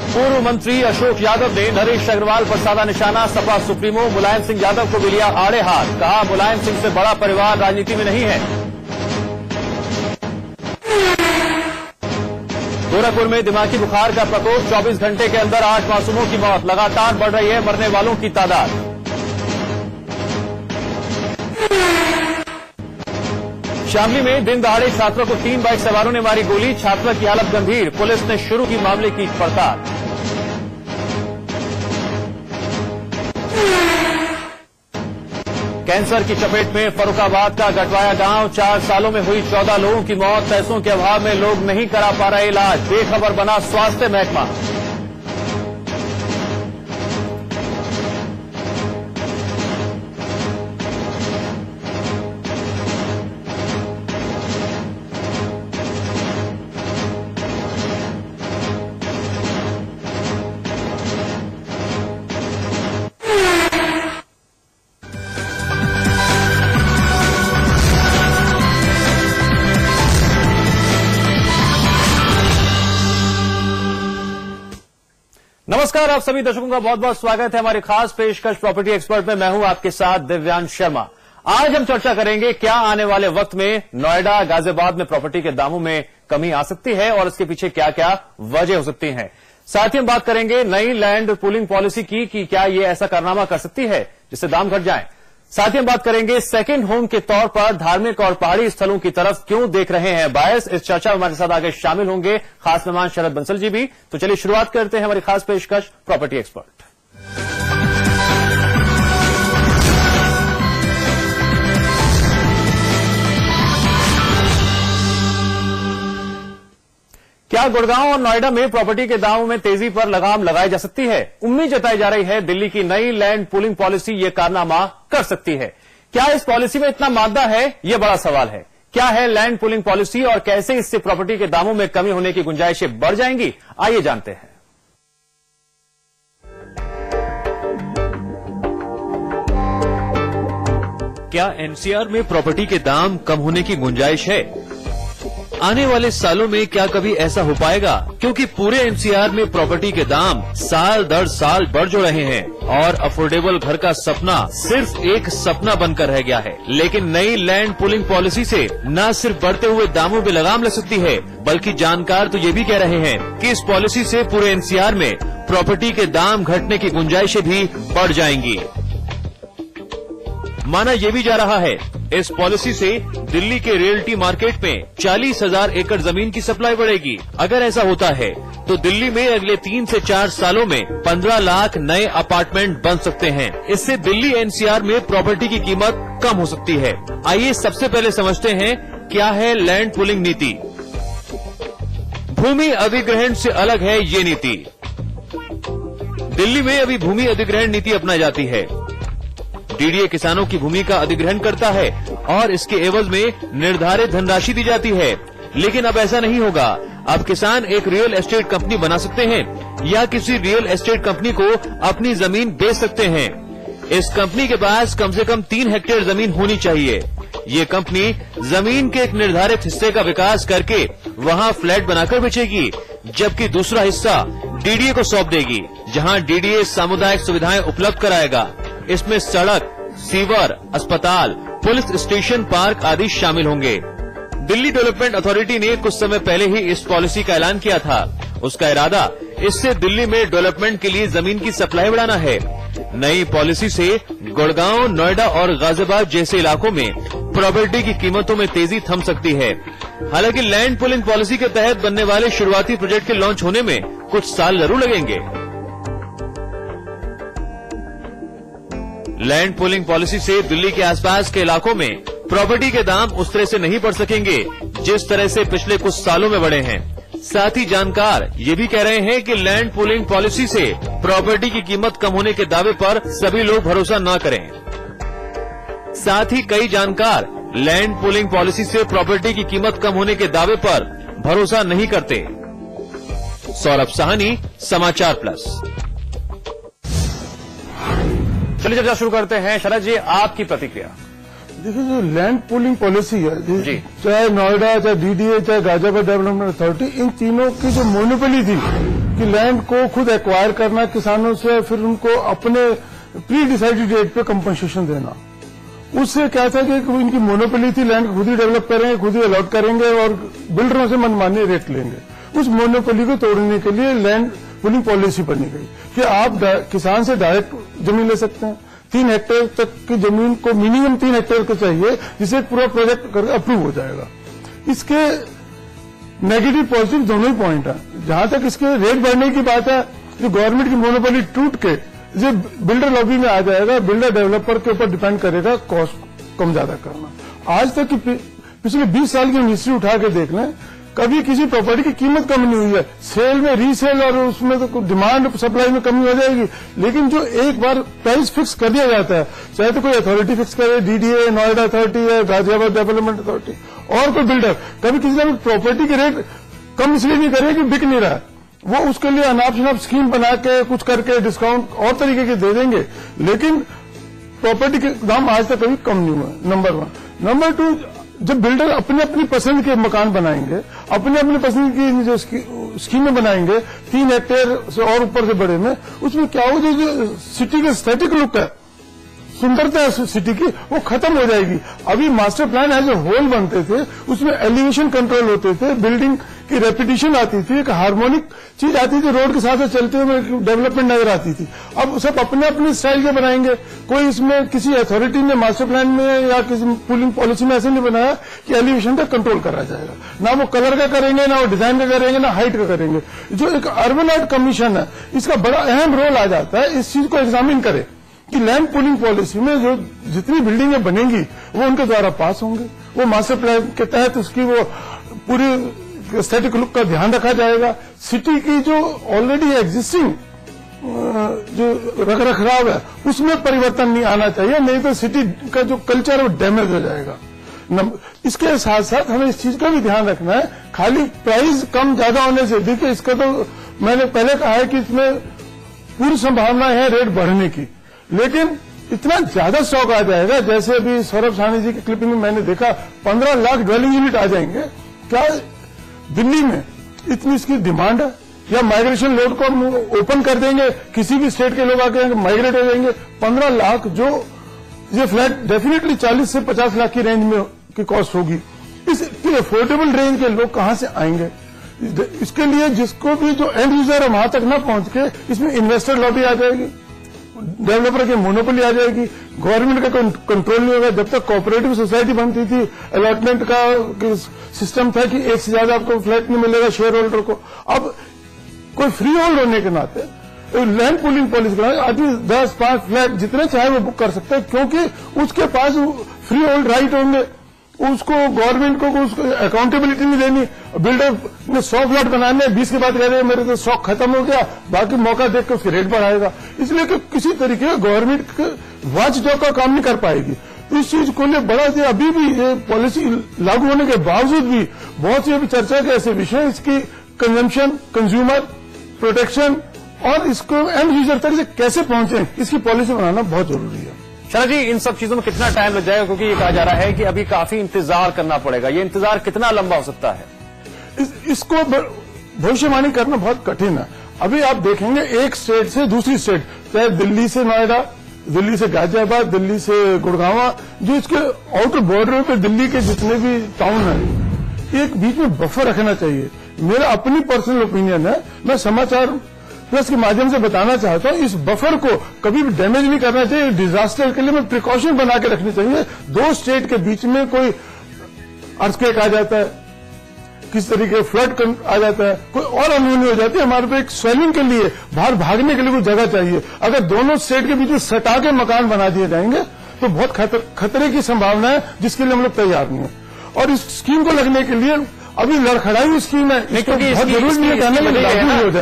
पूर्व मंत्री अशोक यादव ने नरेश अग्रवाल पर साधा निशाना। सपा सुप्रीमो मुलायम सिंह यादव को भी लिया आड़े हाथ। कहा, मुलायम सिंह से बड़ा परिवार राजनीति में नहीं है। गोरखपुर में दिमागी बुखार का प्रकोप। 24 घंटे के अंदर 8 मासूमों की मौत। लगातार बढ़ रही है मरने वालों की तादाद। शामली में दिन दहाड़े छात्रों को 3 बाइक सवारों ने मारी गोली। छात्रा की हालत गंभीर। पुलिस ने शुरू की मामले की पड़ताल। कैंसर की चपेट में फर्रुखाबाद का गटवाया गांव। 4 सालों में हुई 14 लोगों की मौत। पैसों के अभाव में लोग नहीं करा पा रहे इलाज। बेखबर बना स्वास्थ्य महकमा। नमस्कार, आप सभी दर्शकों का बहुत बहुत स्वागत है हमारी खास पेशकश प्रॉपर्टी एक्सपर्ट में। मैं हूं आपके साथ दिव्यांश शर्मा। आज हम चर्चा करेंगे क्या आने वाले वक्त में नोएडा, गाजियाबाद में प्रॉपर्टी के दामों में कमी आ सकती है और इसके पीछे क्या क्या वजह हो सकती हैं। साथ ही हम बात करेंगे नई लैंड पूलिंग पॉलिसी की कि क्या ये ऐसा कारनामा कर सकती है जिससे दाम घट जाएं। साथ ही हम बात करेंगे सेकंड होम के तौर पर धार्मिक और पहाड़ी स्थलों की तरफ क्यों देख रहे हैं बायर्स। इस चर्चा में हमारे साथ आगे शामिल होंगे खास मेहमान शरद बंसल जी भी। तो चलिए शुरुआत करते हैं हमारी खास पेशकश प्रॉपर्टी एक्सपर्ट। क्या गुड़गांव और नोएडा में प्रॉपर्टी के दामों में तेजी पर लगाम लगाई जा सकती है? उम्मीद जताई जा रही है दिल्ली की नई लैंड पूलिंग पॉलिसी ये कारनामा कर सकती है। क्या इस पॉलिसी में इतना मादा है, ये बड़ा सवाल है। क्या है लैंड पूलिंग पॉलिसी और कैसे इससे प्रॉपर्टी के दामों में कमी होने की गुंजाइशें बढ़ जाएंगी, आइए जानते हैं। क्या एनसीआर में प्रॉपर्टी के दाम कम होने की गुंजाइश है? आने वाले सालों में क्या कभी ऐसा हो पाएगा? क्योंकि पूरे एनसीआर में प्रॉपर्टी के दाम साल दर साल बढ़ जो रहे हैं और अफोर्डेबल घर का सपना सिर्फ एक सपना बनकर रह गया है। लेकिन नई लैंड पूलिंग पॉलिसी से न सिर्फ बढ़ते हुए दामों पे लगाम लग सकती है, बल्कि जानकार तो ये भी कह रहे हैं कि इस पॉलिसी से पूरे एनसीआर में प्रॉपर्टी के दाम घटने की गुंजाइशें भी बढ़ जाएंगी। माना ये भी जा रहा है इस पॉलिसी से दिल्ली के रियल्टी मार्केट में 40,000 एकड़ जमीन की सप्लाई बढ़ेगी। अगर ऐसा होता है तो दिल्ली में अगले 3 से 4 सालों में 15 लाख नए अपार्टमेंट बन सकते हैं। इससे दिल्ली एनसीआर में प्रॉपर्टी की कीमत कम हो सकती है। आइए सबसे पहले समझते हैं क्या है लैंड पूलिंग नीति। भूमि अधिग्रहण से अलग है ये नीति। दिल्ली में अभी भूमि अधिग्रहण नीति अपनाई जाती है। डीडीए किसानों की भूमि का अधिग्रहण करता है और इसके एवज में निर्धारित धनराशि दी जाती है। लेकिन अब ऐसा नहीं होगा। अब किसान एक रियल एस्टेट कंपनी बना सकते हैं या किसी रियल एस्टेट कंपनी को अपनी जमीन बेच सकते हैं। इस कंपनी के पास कम से कम 3 हेक्टेयर जमीन होनी चाहिए। ये कंपनी जमीन के एक निर्धारित हिस्से का विकास करके वहाँ फ्लैट बनाकर बेचेगी, जबकि दूसरा हिस्सा डीडीए को सौंप देगी, जहाँ डीडीए सामुदायिक सुविधाएं उपलब्ध कराएगा। इसमें सड़क, सीवर, अस्पताल, पुलिस स्टेशन, पार्क आदि शामिल होंगे। दिल्ली डेवलपमेंट अथॉरिटी ने कुछ समय पहले ही इस पॉलिसी का ऐलान किया था। उसका इरादा इससे दिल्ली में डेवलपमेंट के लिए जमीन की सप्लाई बढ़ाना है। नई पॉलिसी से गुड़गांव, नोएडा और गाजियाबाद जैसे इलाकों में प्रॉपर्टी की कीमतों में तेजी थम सकती है। हालांकि लैंड पूलिंग पॉलिसी के तहत बनने वाले शुरुआती प्रोजेक्ट के लॉन्च होने में कुछ साल जरूर लगेंगे। लैंड पूलिंग पॉलिसी से दिल्ली के आसपास के इलाकों में प्रॉपर्टी के दाम उस तरह से नहीं बढ़ सकेंगे जिस तरह से पिछले कुछ सालों में बढ़े हैं। साथ ही जानकार ये भी कह रहे हैं कि लैंड पूलिंग पॉलिसी से प्रॉपर्टी की कीमत कम होने के दावे पर सभी लोग भरोसा न करें। साथ ही कई जानकार लैंड पूलिंग पॉलिसी से प्रॉपर्टी की कीमत कम होने के दावे पर भरोसा नहीं करते। सौरभ साहनी, समाचार प्लस। चलिए चर्चा शुरू करते हैं। शरद जी, आपकी प्रतिक्रिया। देखिए, जो लैंड पूलिंग पॉलिसी है जी, चाहे नोएडा, चाहे डीडीए, चाहे गाजियाबाद डेवलपमेंट अथॉरिटी, इन तीनों की जो मोनोपोली थी कि लैंड को खुद एक्वायर करना किसानों से, फिर उनको अपने प्री डिसाइडेड रेट पे कंपनसेशन देना। उससे क्या था कि इनकी मोनोपोली थी, लैंड खुद ही डेवलप करेंगे, खुद ही अलॉट करेंगे और बिल्डरों से मनमानी रेट लेंगे। उस मोनोपोली को तोड़ने के लिए लैंड पूलिंग पॉलिसी बनी गई कि आप किसान से डायरेक्ट जमीन ले सकते हैं। 3 हेक्टेयर तक की जमीन को मिनिमम 3 हेक्टेयर का चाहिए, जिससे पूरा प्रोजेक्ट अप्रूव हो जाएगा। इसके नेगेटिव पॉजिटिव दोनों ही पॉइंट है। जहां तक इसके रेट बढ़ने की बात है, जो गवर्नमेंट की मोनोपोली टूट के जो बिल्डर लॉबी में आ जाएगा, बिल्डर डेवलपर के ऊपर डिपेंड करेगा कॉस्ट कम ज्यादा करना। आज तक की पिछले 20 साल की हिस्ट्री उठा के देख लें, कभी किसी प्रॉपर्टी की कीमत कम नहीं हुई है। सेल में, रीसेल और उसमें तो डिमांड सप्लाई में कमी हो जाएगी, लेकिन जो एक बार प्राइस फिक्स कर दिया जाता है, चाहे तो कोई अथॉरिटी फिक्स करे, डीडीए, नोएडा अथॉरिटी है, गाजियाबाद डेवलपमेंट अथॉरिटी और कोई बिल्डर, कभी किसी ने प्रॉपर्टी के रेट कम इसलिए नहीं करे कि बिक नहीं रहा है, वो उसके लिए अनाप शनाप स्कीम बना के कुछ करके डिस्काउंट और तरीके के दे देंगे, लेकिन प्रॉपर्टी के दाम आज तक कभी कम नहीं हुआ। नंबर 1। नंबर 2, जब बिल्डर अपने अपनी पसंद के मकान बनाएंगे, अपने अपनी पसंद की जो स्कीमें बनाएंगे 3 हेक्टेयर से और ऊपर से बड़े में, उसमें क्या हो, जो सिटी का स्टैटिक लुक है, सुंदरता है सिटी की, वो खत्म हो जाएगी। अभी master plan as a whole बनते थे, उसमें एलिवेशन कंट्रोल होते थे, बिल्डिंग की रेपिटेशन आती थी, एक हार्मोनिक चीज आती थी, रोड के साथ चलते हुए डेवलपमेंट नजर आती थी। अब सब अपने अपने स्टाइल के बनाएंगे। कोई इसमें किसी अथॉरिटी ने मास्टर प्लान में या किसी पूलिंग पॉलिसी में ऐसे नहीं बनाया कि एलिवेशन का कंट्रोल करा जाएगा। ना वो कलर का करेंगे, ना वो डिजाइन का करेंगे, ना हाइट का करेंगे। जो एक अर्बन हाइट कमीशन है, इसका बड़ा अहम रोल आ जाता है। इस चीज को एग्जामिन करे कि लैंड पूलिंग पॉलिसी में जो जितनी बिल्डिंगें बनेंगी वो उनके द्वारा पास होंगे, वो मास्टर प्लान के तहत उसकी वो पूरी स्टैटिक लुक का ध्यान रखा जाएगा। सिटी की जो ऑलरेडी एग्जिस्टिंग जो रख रखाव है उसमें परिवर्तन नहीं आना चाहिए, नहीं तो सिटी का जो कल्चर है वो डैमेज हो जाएगा। इसके साथ साथ हमें इस चीज का भी ध्यान रखना है, खाली प्राइस कम ज्यादा होने से, देखिए इसका तो मैंने पहले कहा है कि इसमें पूरी संभावना है रेट बढ़ने की, लेकिन इतना ज्यादा स्टॉक आ जाएगा, जैसे अभी सौरभ साहनी जी की क्लिपिंग में मैंने देखा 15 लाख ड्वेलिंग यूनिट आ जाएंगे। क्या दिल्ली में इतनी इसकी डिमांड है? या माइग्रेशन लोड को हम ओपन कर देंगे, किसी भी स्टेट के लोग आके माइग्रेट हो जाएंगे। 15 लाख जो ये फ्लैट डेफिनेटली 40 से 50 लाख की रेंज में की कॉस्ट होगी। इसकी अफोर्डेबल रेंज के लोग कहां से आएंगे? इसके लिए जिसको भी जो एंड यूजर है वहां तक ना पहुंच के इसमें इन्वेस्टर लॉबी आ जाएगी, डेवलपर की मोनोपोली आ जाएगी, गवर्नमेंट का कंट्रोल नहीं होगा। जब तक कोऑपरेटिव सोसाइटी बनती थी, अलॉटमेंट का सिस्टम था कि एक से ज्यादा आपको फ्लैट नहीं मिलेगा शेयर होल्डर को। अब कोई फ्री होल्ड होने के नाते लैंड पूलिंग पॉलिसी बनाए, आदमी 10-5 फ्लैट जितने चाहे वो बुक कर सकते हैं, क्योंकि उसके पास फ्री होल्ड राइट होंगे। उसको गवर्नमेंट को उसको अकाउंटेबिलिटी नहीं देनी। बिल्डर ने 100 फ्लैट बनाने, 20 के बाद कह रहे हैं मेरे तो स्टॉक खत्म हो गया, बाकी मौका देख कर फिर रेट बढ़ाएगा। इसलिए कि किसी तरीके का गवर्नमेंट वॉच डॉग का काम नहीं कर पाएगी। तो इस चीज को लिए बड़ा से अभी भी ये पॉलिसी लागू होने के बावजूद भी बहुत सी अभी चर्चा के ऐसे विषय, इसकी कंजम्पशन, कंज्यूमर प्रोटेक्शन और इसको एंड यूजर तक से कैसे पहुंचे, इसकी पॉलिसी बनाना बहुत जरूरी है। शरद जी, इन सब चीजों में कितना टाइम लग जाएगा? क्योंकि ये कहा जा रहा है कि अभी काफी इंतजार करना पड़ेगा। ये इंतजार कितना लंबा हो सकता है? इसको भविष्यवाणी करना बहुत कठिन है। अभी आप देखेंगे एक स्टेट से दूसरी स्टेट, चाहे दिल्ली से नोएडा, दिल्ली से गाजियाबाद, दिल्ली से गुड़गांव, जो इसके आउटर बॉर्डर पे दिल्ली के जितने भी टाउन है, एक बीच में बफर रखना चाहिए। मेरा अपनी पर्सनल ओपिनियन है, मैं समाचार प्रेस के माध्यम से बताना चाहता हूं, इस बफर को कभी भी डैमेज नहीं करना चाहिए। डिजास्टर के लिए मैं प्रिकॉशन बना के रखनी चाहिए। 2 स्टेट के बीच में कोई अर्थक्वेक आ जाता है, किस तरीके फ्लड आ जाता है, कोई और अनहोनी हो जाती है, हमारे पे एक स्वेलिंग के लिए, बाहर भागने के लिए कोई जगह चाहिए। अगर दोनों स्टेट के बीच में सटा के मकान बना दिए जाएंगे तो बहुत खतरे की संभावना है, जिसके लिए हम लोग तैयार नहीं है। और इस स्कीम को लगने के लिए अभी लड़खड़ाई हुई स्कीम है, क्योंकि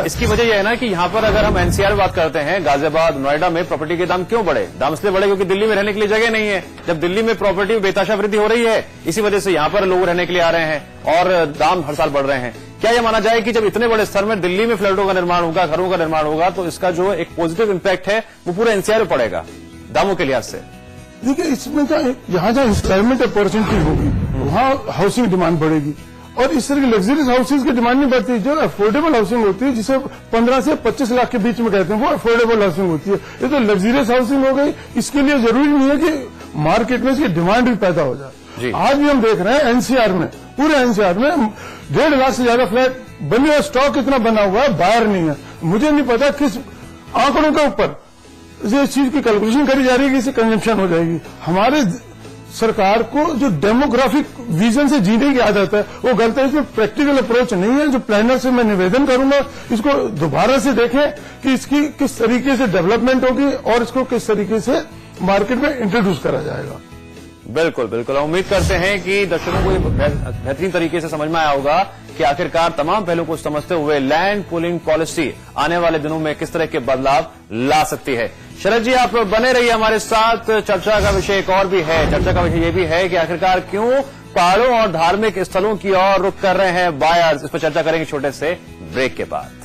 इसकी वजह यह है ना कि यहाँ पर अगर हम एनसीआर बात करते हैं, गाजियाबाद, नोएडा में प्रॉपर्टी के दाम क्यों बढ़े? दाम इसलिए बढ़े क्योंकि दिल्ली में रहने के लिए जगह नहीं है। जब दिल्ली में प्रॉपर्टी बेतहाशा वृद्धि हो रही है, इसी वजह से यहाँ पर लोग रहने के लिए आ रहे हैं और दाम हर साल बढ़ रहे हैं। क्या यह माना जाए कि जब इतने बड़े स्तर में दिल्ली में फ्लैटों का निर्माण होगा, घरों का निर्माण होगा, तो इसका जो एक पॉजिटिव इम्पैक्ट है वो पूरा एनसीआर में पड़ेगा दामों के लिहाज से? देखिए, इसमें जहां जहां एम्प्लॉयमेंट अपॉर्चुनिटी होगी वहां हाउसिंग डिमांड बढ़ेगी। और इस तरह की लग्जरियस हाउसेज की डिमांड नहीं बढ़ती। जो अफोर्डेबल हाउसिंग होती है, जिसे 15 से 25 लाख के बीच में कहते हैं, वो अफोर्डेबल हाउसिंग होती है। ये तो लग्जरियस हाउसिंग हो गई। इसके लिए जरूरी नहीं है कि मार्केट में इसकी डिमांड भी पैदा हो जाए। आज भी हम देख रहे हैं एनसीआर में, पूरे एनसीआर में 1.5 लाख से ज्यादा फ्लैट बने हुए, स्टॉक इतना बना हुआ है, बाहर नहीं है। मुझे नहीं पता किस आंकड़ों के ऊपर इस चीज की कैलकुलेशन करी जा रही है कि इससे कंजम्पशन हो जाएगी। हमारे सरकार को जो डेमोग्राफिक विजन से जीने की आदत है वो गलत है। इसमें प्रैक्टिकल अप्रोच नहीं है। जो प्लानर से मैं निवेदन करूंगा, इसको दोबारा से देखें कि इसकी किस तरीके से डेवलपमेंट होगी और इसको किस तरीके से मार्केट में इंट्रोड्यूस करा जाएगा। बिल्कुल बिल्कुल, हम उम्मीद करते हैं कि दर्शकों को ये बेहतरीन तरीके से समझ में आया होगा कि आखिरकार तमाम पहलुओं को समझते हुए लैंड पूलिंग पॉलिसी आने वाले दिनों में किस तरह के बदलाव ला सकती है। शरद जी, आप बने रहिए हमारे साथ। चर्चा का विषय एक और भी है। चर्चा का विषय ये भी है कि आखिरकार क्यों पहाड़ों और धार्मिक स्थलों की ओर रुख कर रहे हैं बायर्स। इस पर चर्चा करेंगे छोटे से ब्रेक के बाद।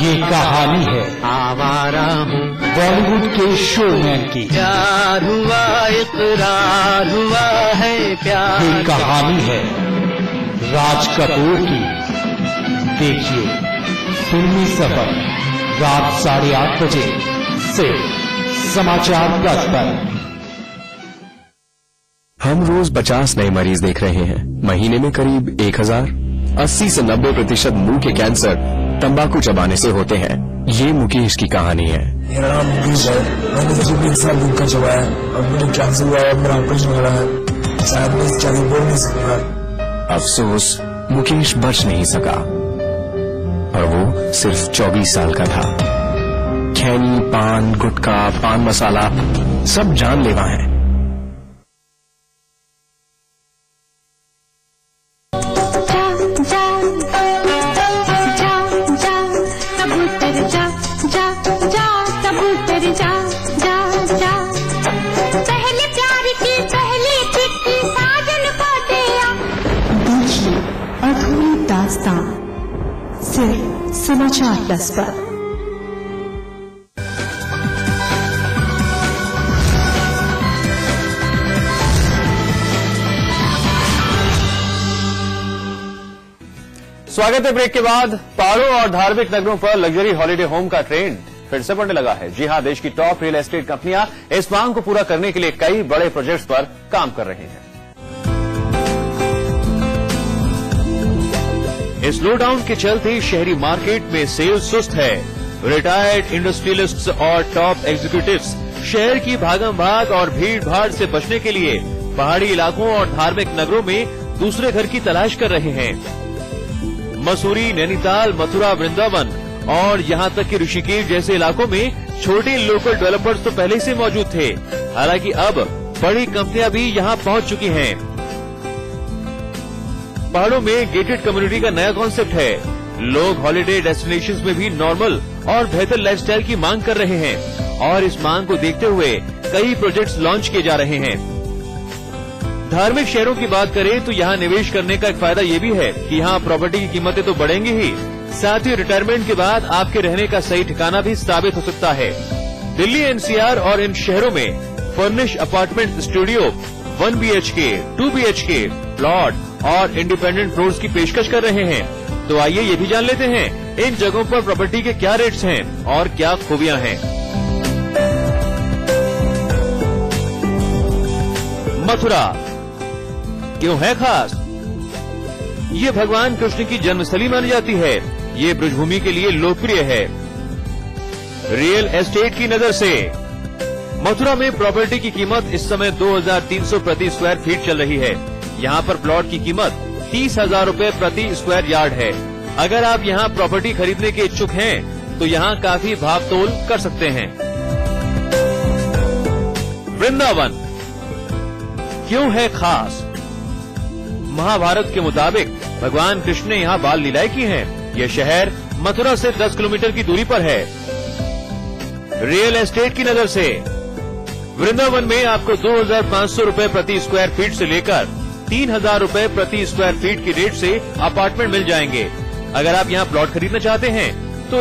ये कहानी है आवारा हूँ बॉलीवुड के शोमैन की। प्यार हुआ इकरार हुआ है प्यार। ये कहानी है राज कपूर की। देखिए फिल्मी सफर रात 8:30 बजे सिर्फ समाचार प्लस पर। हम रोज 50 नए मरीज देख रहे हैं, महीने में करीब 1000। 80 से 90% मुंह के कैंसर तंबाकू चबाने से होते हैं। ये मुकेश की कहानी है। मेरा नाम मुकेश है। मैंने जैसे 20 साल गुटखा चबाया, अब मुझे कैंसर हुआ है, मेरा ऑपरेशन हो रहा है। शायद मैं इसके आगे बोल नहीं सकता। अफसोस मुकेश बच नहीं सका और वो सिर्फ 24 साल का था। खैनी, पान, गुटखा, पान मसाला सब जानलेवा है। अधूरी दास्तां सिर्फ समाचार प्लस पर। स्वागत है ब्रेक के बाद। पहाड़ों और धार्मिक नगरों पर लग्जरी हॉलिडे होम का ट्रेंड फिर से बढ़ने लगा है। जी हां, देश की टॉप रियल एस्टेट कंपनियां इस मांग को पूरा करने के लिए कई बड़े प्रोजेक्ट्स पर काम कर रही हैं। इस लॉकडाउन के चलते शहरी मार्केट में सेल्स सुस्त है। रिटायर्ड इंडस्ट्रियलिस्ट्स और टॉप एग्जीक्यूटिव्स शहर की भागम भाग और भीड़ भाड़ से बचने के लिए पहाड़ी इलाकों और धार्मिक नगरों में दूसरे घर की तलाश कर रहे हैं। मसूरी, नैनीताल, मथुरा, वृंदावन और यहां तक कि ऋषिकेश जैसे इलाकों में छोटे लोकल डेवलपर्स तो पहले से मौजूद थे। हालांकि अब बड़ी कंपनियां भी यहां पहुंच चुकी हैं। पहाड़ों में गेटेड कम्युनिटी का नया कॉन्सेप्ट है। लोग हॉलिडे डेस्टिनेशंस में भी नॉर्मल और बेहतर लाइफस्टाइल की मांग कर रहे हैं और इस मांग को देखते हुए कई प्रोजेक्ट्स लॉन्च किए जा रहे हैं। धार्मिक शहरों की बात करें तो यहाँ निवेश करने का एक फायदा ये भी है कि यहाँ प्रॉपर्टी की कीमतें तो बढ़ेंगी ही, साथ ही रिटायरमेंट के बाद आपके रहने का सही ठिकाना भी साबित हो सकता है। दिल्ली, एनसीआर और इन शहरों में furnish apartment, studio 1 BHK, 2 BHK, plot और इंडिपेंडेंट फ्लोर्स की पेशकश कर रहे हैं। तो आइए ये भी जान लेते हैं इन जगहों पर प्रॉपर्टी के क्या रेट्स हैं और क्या खूबियां हैं। मथुरा क्यों है खास? ये भगवान कृष्ण की जन्मस्थली मानी जाती है। ये ब्रजभूमि के लिए लोकप्रिय है। रियल एस्टेट की नजर से मथुरा में प्रॉपर्टी की कीमत इस समय 2300 प्रति स्क्वायर फीट चल रही है। यहाँ पर प्लॉट की कीमत 30,000 रूपये प्रति स्क्वायर यार्ड है। अगर आप यहाँ प्रॉपर्टी खरीदने के इच्छुक हैं तो यहाँ काफी भाव तोल कर सकते हैं। वृंदावन क्यों है खास? महाभारत के मुताबिक भगवान कृष्ण ने यहाँ बाल लीलाएं की हैं। यह शहर मथुरा से 10 किलोमीटर की दूरी पर है। रियल एस्टेट की नजर से वृंदावन में आपको 2,500 रुपए प्रति स्क्वायर फीट से लेकर 3,000 रुपए प्रति स्क्वायर फीट की रेट से अपार्टमेंट मिल जाएंगे। अगर आप यहां प्लॉट खरीदना चाहते हैं